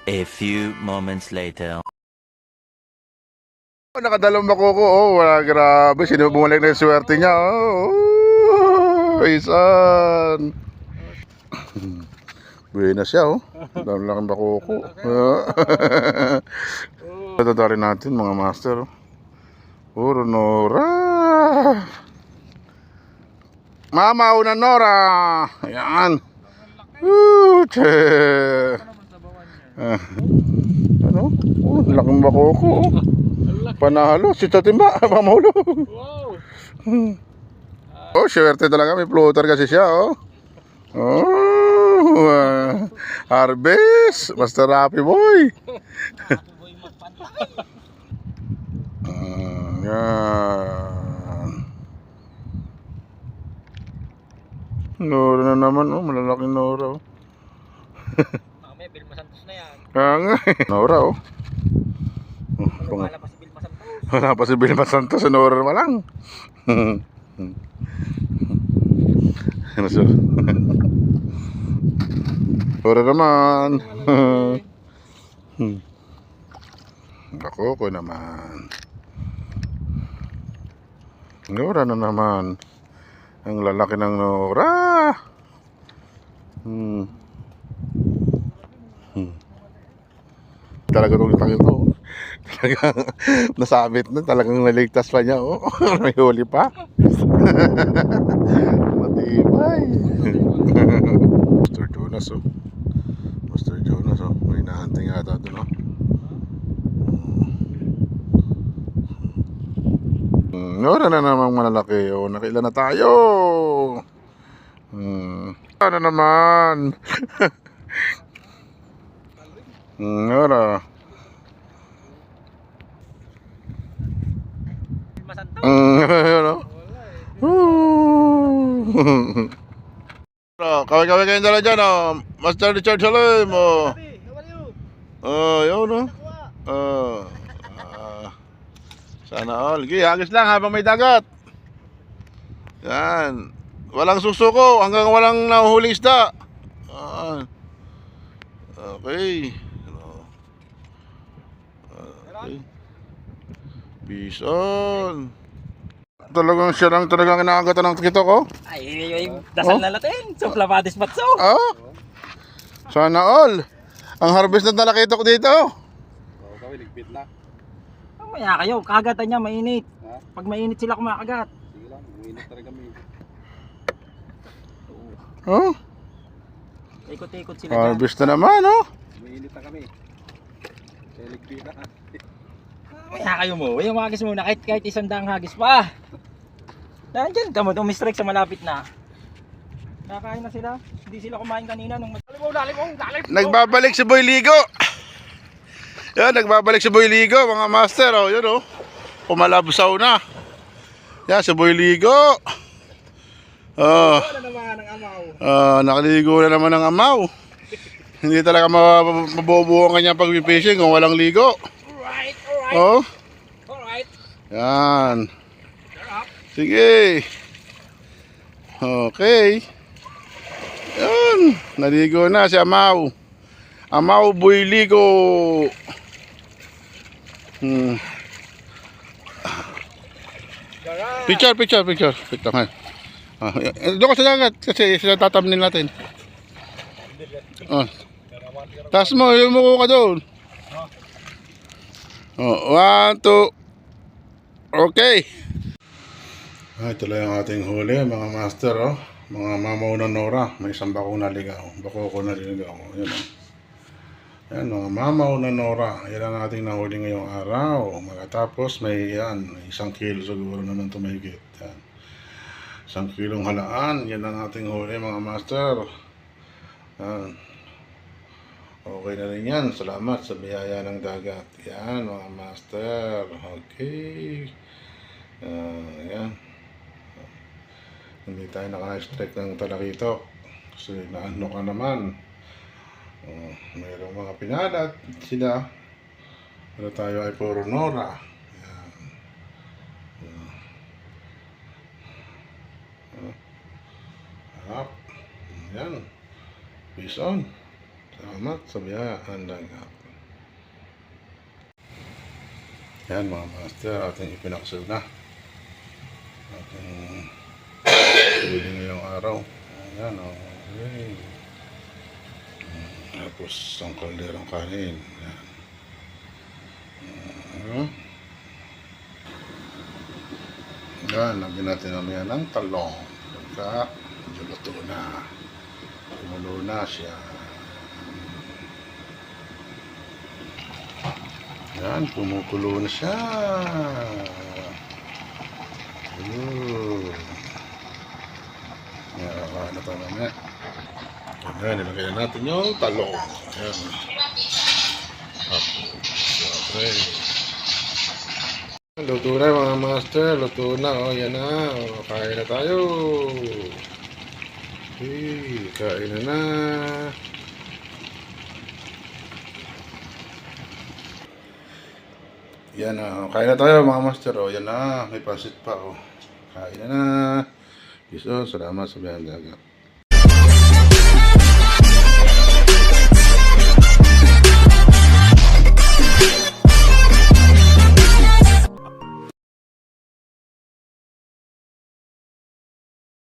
A few moments later. Nakadalawang makoko. Oh, wala, grabe. Sino bumalik na yung swerte niya? Oh, isan. Buena siya, oh. Dami lang ang makoko. Tatari natin, mga master. Puro Nora. Mama, una Nora. Ayan. Che. Ano? Oh, laking makoko, oh. Panalo, si Tatimba, pamaulo. Wow! Oh, swerte talaga, may floater kasi siya, oh. Oh, harvest, Master Happy Boy. Yan. Nora na naman, oh, malalaking Nora, oh. Mamaya, Vilma Santos na yan. Kaya nga, Nora, oh. Wala pa si Vilma Santos. Wala pa si Vilma Santos, sa Nora pa lang. Ano sir? Nora naman. Ako ko naman. Nora na naman. Ang lalaki ng Nora. Talaga nung itang ito. Talagang nasabit na. Talagang naligtas pa niya. Oh. May huli pa. Matibay. Master Jonas, oh. Master Jonas, oh. May nahunting ata doon, oh. Nora na namang malalaki, oh. Nakailan na tayo. Ano naman? Nora. Vilma Santos. Ano? Kaway-kaway kayong dala dyan, oh. Master Richard Salim, oh. Oh, yun, oh. Sana all. Sige, hagis lang habang may dagat. Yan. Walang susuko hanggang walang nahuhuling isda. Okay. Okay. Peace on. Talagang siya lang talagang inaagatan ng tikito ko. Ay, dasal na natin. Supla padis batso. Oh. Sana all. Ang harvest na talakito ko dito. Oo, kami ligpit na. Mamaya kayo, kagatan niya mainit. Pag mainit sila kumakagat. Sige lang, uminit na rin kami. Oh. Ikot-ikot sila dyan. Harvest na naman, oh. Uminit na kami. Kaya ligpit na. Mamaya kayo mo. Yung hagis muna kahit isang daang hagis pa. Nandiyan ka mo, umistrike sa malapit na. Nakain na sila. Hindi sila kumain kanina nung lalim. Nagbabalik si Boy Ligo. Yan, nagbabalik si Boy Ligo, mga master, oh, yun, oh. Pumalabsaw na. Yan, si Boy Ligo. Oh. Nakaligo na naman ng amaw. Hindi talaga mabubuo ang kanyang pag-fishing kung walang ligo. Alright. Oh. Alright. Yan. Sige. Okay. Yan. Naligo na si Amaw. Amaw Boy Ligo. Picture. Picture nga. Doon ka sa dagat kasi sila tatamnin natin. Taas mo, yung muko ka doon. 1, 2. Okay. Ito lang yung ating huli, mga master, oh. Mga mamaw na Nora. May isang bako na ligaw. Bako ko na ligaw. Yan, oh. Yan, mga mamaw na Nora. Yan ang ating nahuli ngayong araw. Magkatapos may yan, 1 kilo siguro naman tumigit. Yan. 1 kilong halaan. Yan ang ating huli, mga master. Yan. Okay na rin yan. Salamat sa biyaya ng dagat. Yan, mga master. Okay. Yan. Hindi tayo naka-strike ng talakito. Kasi naano ka naman. Mayroong mga pinalat sila. Pero tayo ay puro Nora. Yan. Yan. Peace on. Salamat sa biyaya ng dagat. Yan mga master, ating ipinaksil na. Ating huli ngayong araw. Ayan, okay. Tapos ang kalderang kanin. Yan. Yan, lagyan natin naman ng talong. Pagka medyo luto na. Tumulo na siya. Yan, kumukulo na siya. Yan, kakain na tayo mamaya. Yan, nilagay na natin yung talong. Yan. Okay. Luto na mga master. Luto na. O, yan na. O, kain na tayo. Okay, kain na na. Yan na, kain na tayo mga master. O, yan na, may pansit pa. O, kain na na. Salamat sa biyang dagat.